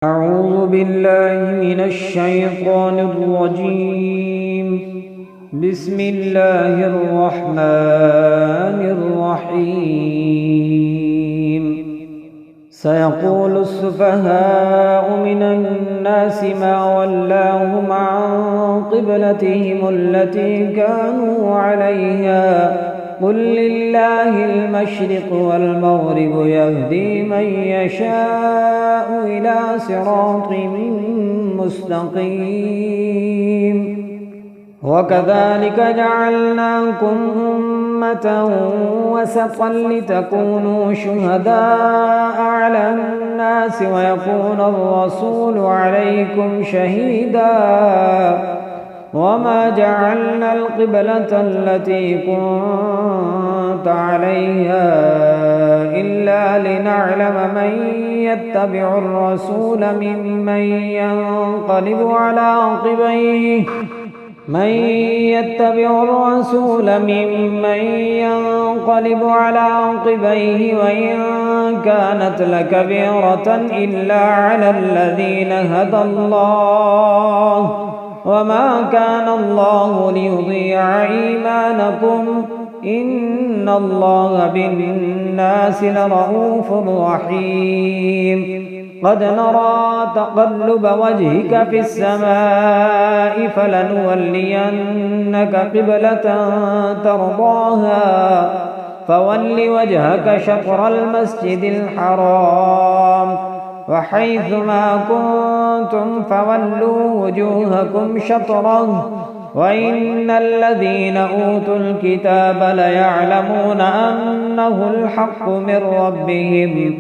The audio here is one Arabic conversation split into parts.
أعوذ بالله من الشيطان الرجيم. بسم الله الرحمن الرحيم. سيقول السفهاء من الناس ما ولاهم عن قبلتهم التي كانوا عليها قل لله المشرق والمغرب يهدي من يشاء إلى صراط مستقيم. وكذلك جعلناكم أمة وسطا لتكونوا شهداء على الناس ويكون الرسول عليكم شهيدا. وما جعلنا القبلة التي كنت عليها إلا لنعلم من يتبع الرسول ممن ينقلب على عقبيه وإن كانت لكبيرة إلا على الذين هدى الله وما كان الله ليضيع إيمانكم إن الله بالناس لرءوف رحيم. قد نرى تقلب وجهك في السماء فلنولينك قبلة ترضاها فول وجهك شطر المسجد الحرام وحيث ما كنتم فولوا وجوهكم شطره وإن الذين أوتوا الكتاب ليعلمون أنه الحق من ربهم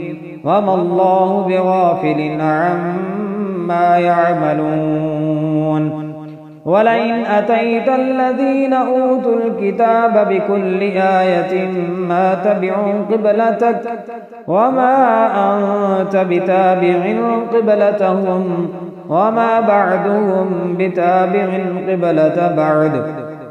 وما الله بغافل عما يعملون. ولئن أتيت الذين أوتوا الكتاب بكل آية ما تبعوا قبلتك وما أنت بتابع قبلتهم وما بعدهم بتابع قبلة بعد.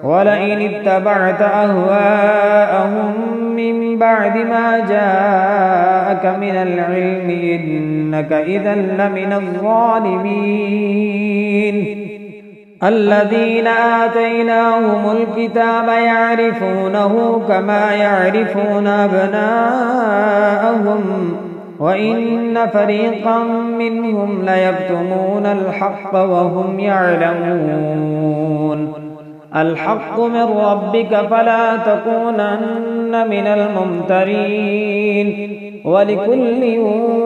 ولئن اتبعت أهواءهم من بعد ما جاءك من العلم إنك إذا لمن الظالمين. الذين آتيناهم الكتاب يعرفونه كما يعرفون أبناءهم وإن فريقا منهم ليكتمون الحق وهم يعلمون. الحق من ربك فلا تكونن من الممترين. ولكل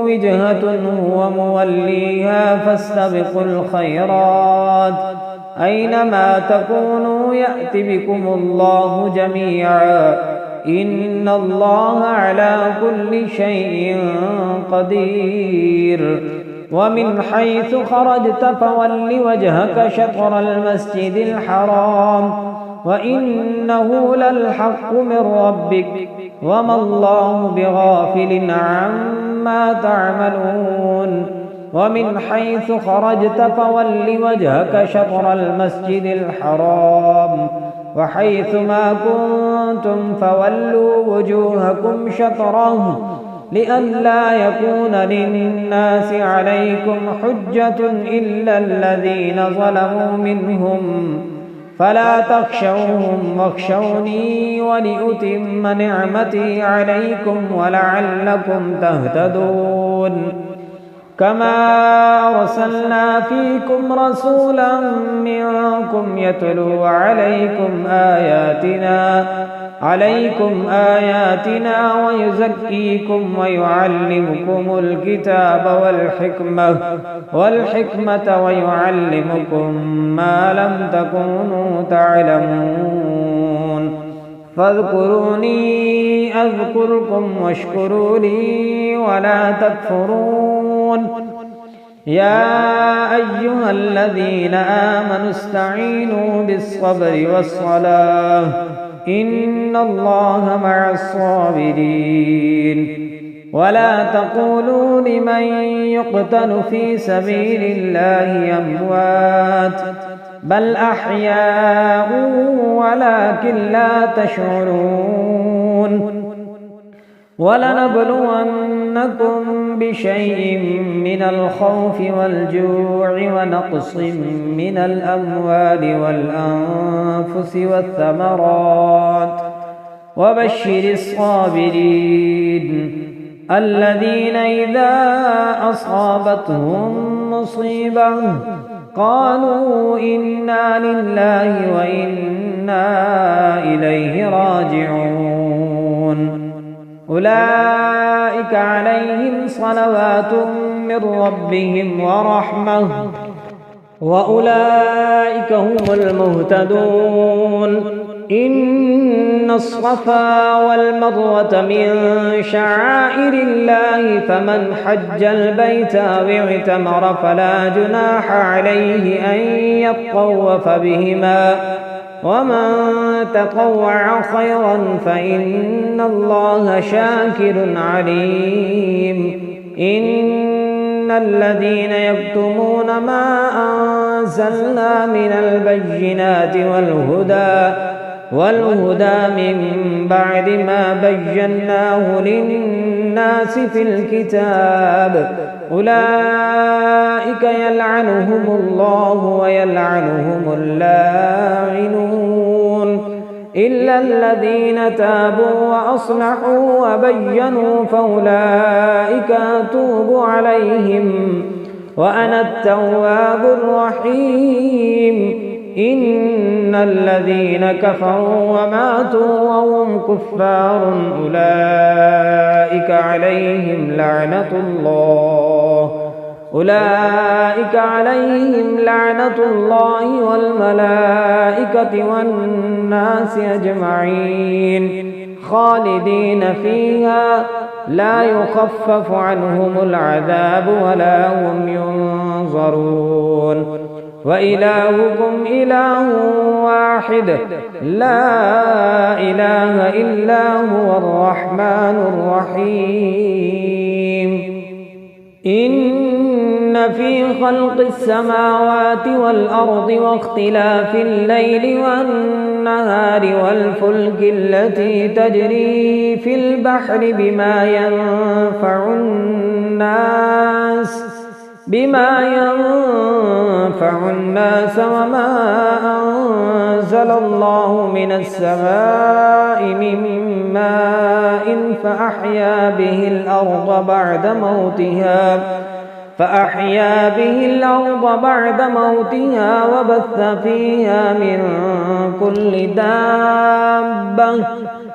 وجهة هو موليها فاستبقوا الخيرات أينما تكونوا يأت بكم الله جميعا إن الله على كل شيء قدير. ومن حيث خرجت فول وجهك شطر المسجد الحرام وإنه للحق من ربك وما الله بغافل عما تعملون. ومن حيث خرجت فول وجهك شطر المسجد الحرام وحيث ما كنتم فولوا وجوهكم شطره لئلا يكون للناس عليكم حجة إلا الذين ظلموا منهم فلا تخشوهم واخشوني ولأتم نعمتي عليكم ولعلكم تهتدون. كما أرسلنا فيكم رسولا منكم يتلو عليكم آياتنا ويزكيكم ويعلمكم الكتاب والحكمة ويعلمكم ما لم تكونوا تعلمون. فاذكروني أذكركم واشكروا لي ولا تكفرون. يا أيها الذين آمنوا استعينوا بالصبر والصلاة إن الله مع الصابرين. ولا تقولوا لمن يقتل في سبيل الله أموات بل أحياء ولكن لا تشعرون. ولنبلونكم بشيء من الخوف والجوع ونقص من الأموال والأنفس والثمرات وبشر الصابرين الذين إذا أصابتهم مصيبة قالوا إنا لله وإنا إليه راجعون أولئك عليهم صلوات من ربهم ورحمة وأولئك هم المهتدون إن الصفا والمروة من شعائر الله فمن حج البيت أو اعتمر فلا جناح عليه أن يطوف بهما ومن تطوع خيرا فإن الله شاكر عليم إن الذين يكتمون ما أنزلنا من البينات والهدى من بعد ما بيناه للناس في الكتاب أولئك يلعنهم الله ويلعنهم اللاعنون إلا الذين تابوا وأصلحوا وبينوا فأولئك أتوب عليهم وأنا التواب الرحيم إن الذين كفروا وماتوا وهم كفار أولئك عليهم لعنة الله والملائكة والناس أجمعين خالدين فيها لا يخفف عنهم العذاب ولا هم ينظرون وإلهكم إله واحد لا إله إلا هو الرحمن الرحيم إن في خلق السماوات والأرض واختلاف الليل والنهار والفلك التي تجري في البحر بما ينفع الناس وما أنزل الله من السماء من ماء فأحيا به الأرض بعد موتها وبث فيها من كل دابة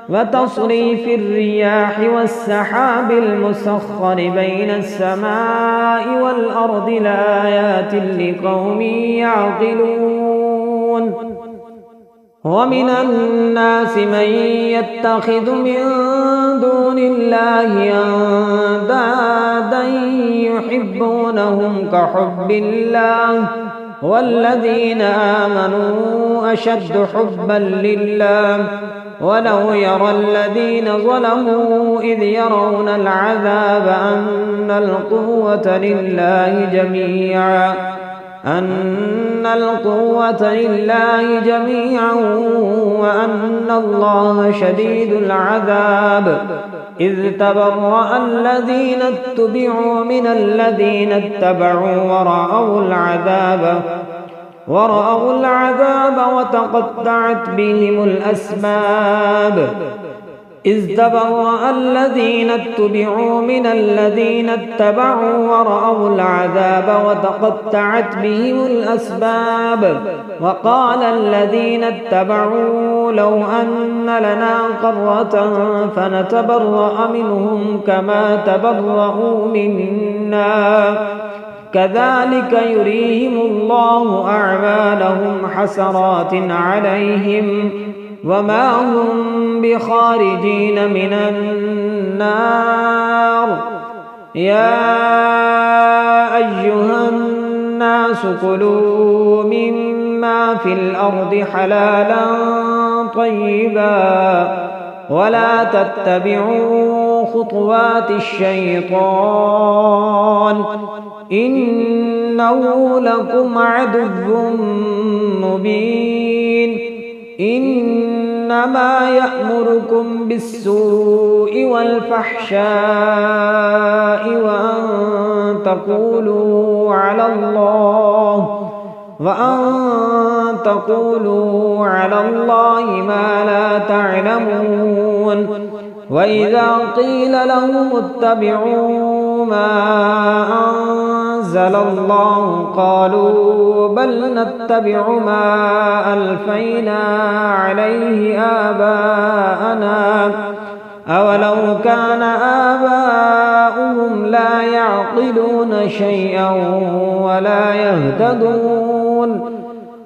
وتصريف الرياح والسحاب المسخر بين السماء والأرض لآيات لقوم يعقلون ومن الناس من يتخذ من دون الله أندادا يحبونهم كحب الله والذين آمنوا أشد حبا لله ولو يرى الذين ظلموا إذ يرون العذاب أن القوة لله جميعا وأن الله شديد العذاب إذ تبرأ الذين اتبعوا من الذين اتبعوا ورأوا العذاب وتقطعت بهم الأسباب إذ تبرأ الذين اتبعوا من الذين اتبعوا ورأوا العذاب وتقطعت بهم الأسباب وقال الذين اتبعوا لو أن لنا قرة فنتبرأ منهم كما تبرأوا منا كذلك يريهم الله أعمالهم حسرات عليهم وما هم بخارجين من النار يا أيها الناس كلوا مما في الأرض حلالا طيبا ولا تتبعوا خطوات الشيطان إنه لكم عدو مبين إنما يأمركم بالسوء والفحشاء وأن تقولوا على الله ما لا تعلمون. وإذا قيل لهم اتبعوا ما أنزل الله قالوا بل نتبع ما ألفينا عليه آباءنا أولو كان آباؤهم لا يعقلون شيئا ولا يهتدون.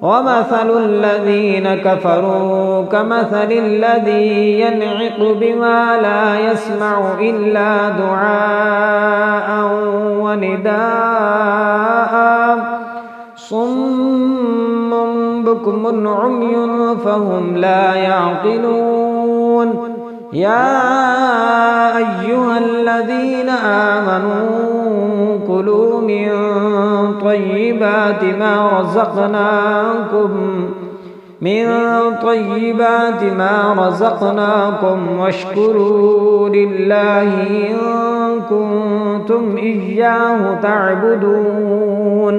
ومثل الذين كفروا كمثل الذي ينعق بما لا يسمع إلا دعاء ونداء صم بكم عمي فهم لا يعقلون. يا أيها الذين آمنوا كلوا من طيبات ما رزقناكم واشكروا لله إن كنتم إياه تعبدون.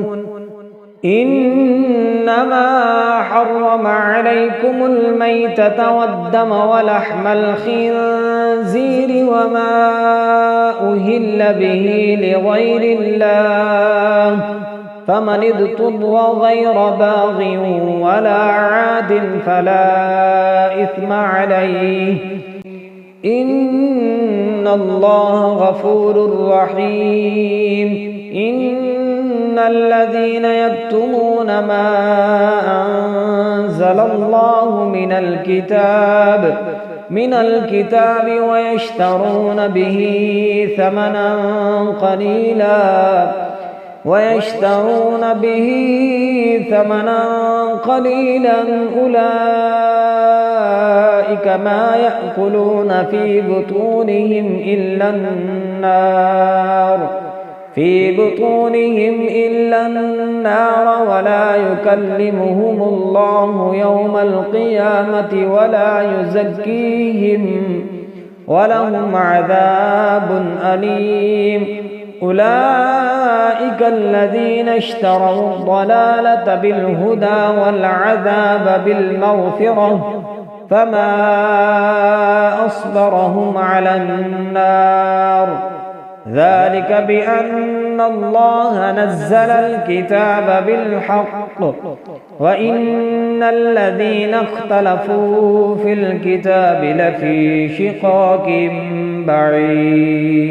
إنما حرم عليكم الميتة والدم ولحم الخنزير وما أهل به لغير الله فمن اضطر غير باغ ولا عاد فلا إثم عليه إن الله غفور رحيم. إن الذين يكتمون ما أنزل الله من الكتاب ويشترون به ثمنا قليلا أولئك ما يأكلون في بطونهم إلا النار ولا يكلمهم الله يوم القيامة ولا يزكيهم ولهم عذاب أليم. أولئك الذين اشتروا الضلالة بالهدى والعذاب بالمغفرة فما أصبرهم على النار. ذلك بأن الله نزل الكتاب بالحق وإن الذين اختلفوا في الكتاب لفي شقاق بعيد.